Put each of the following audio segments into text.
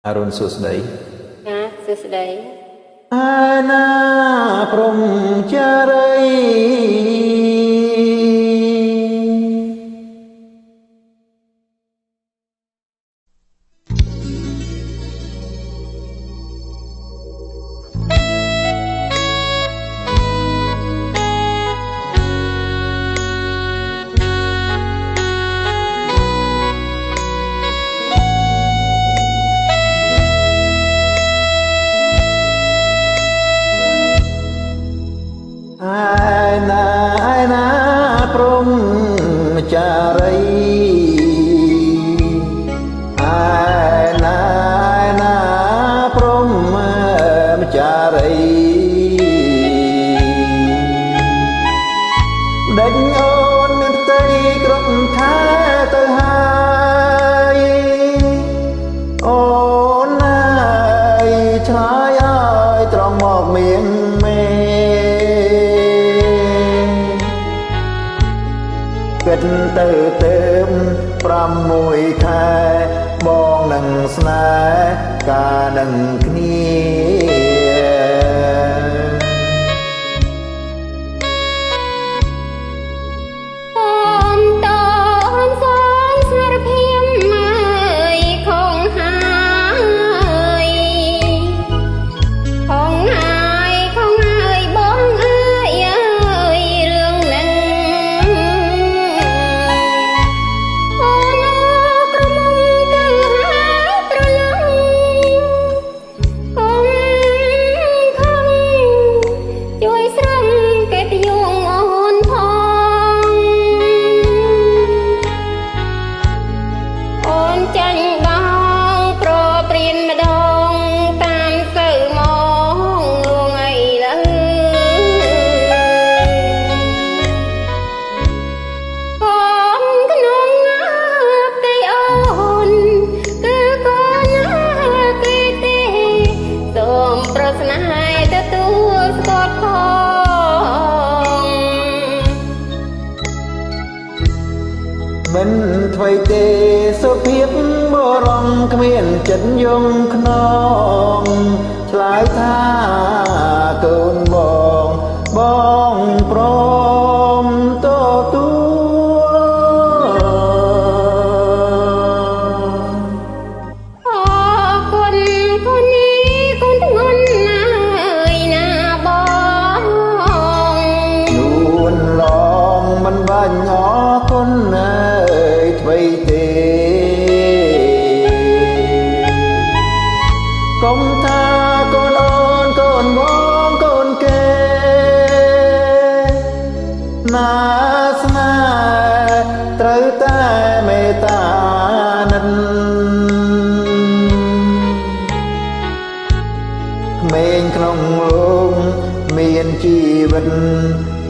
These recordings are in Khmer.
អរុនសួស្តីសួស្តីអាណាព្រំចារីព្រំចារីណាព្រំចារីដេញអូនមានផ្ទៃគ្រប់ខែទៅហើយអូនណាយឆ្លើយឲ្យត្រង់មកមៀងមេគិតទៅទៅ6 ខែបងនឹងស្នេហ៍ការនឹងគ្នាមិនថ្មីទេសុភាពបរំគ្មានចិត្តយំខ្នងឆ្លើយថាកូនបងព្រមទទួលអរគុណคนนี้គុណធ្ងន់ណាស់ណាបងនួនឡងមិនបាញ់អរគុណណាថ្មីទេកុំថាកូនអូនកូនបងកូនគេណាស្នេហ៍ត្រូវតែមេត្តានិនក្មេងក្នុងលោកមានជីវិត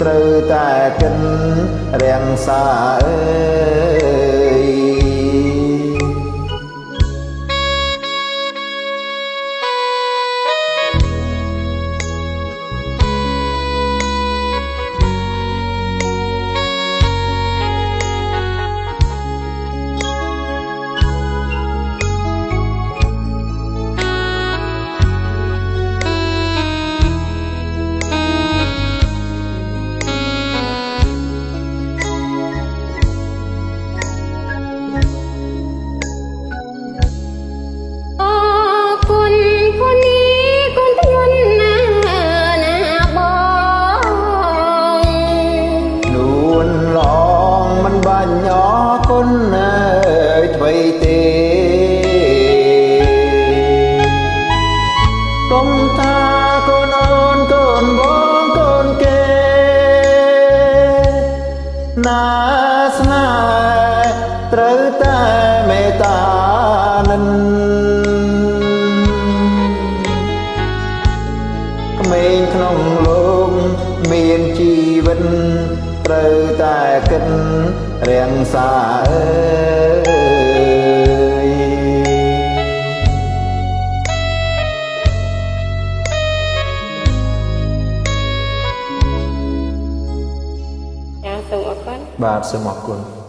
ត្រូវតែកិនរាំងសាអើយបាញ់អរគុណអើយថ្មីទេកុំថាកូនអូនកូនបងកូនគេណាស្នេហ៍ត្រូវតែមេត្តានិនក្មេងក្នុងលោកមានជីវិតត្រូវតែគិតរាំងសាអើយសូមអរគុណបាទសូមអរគុណ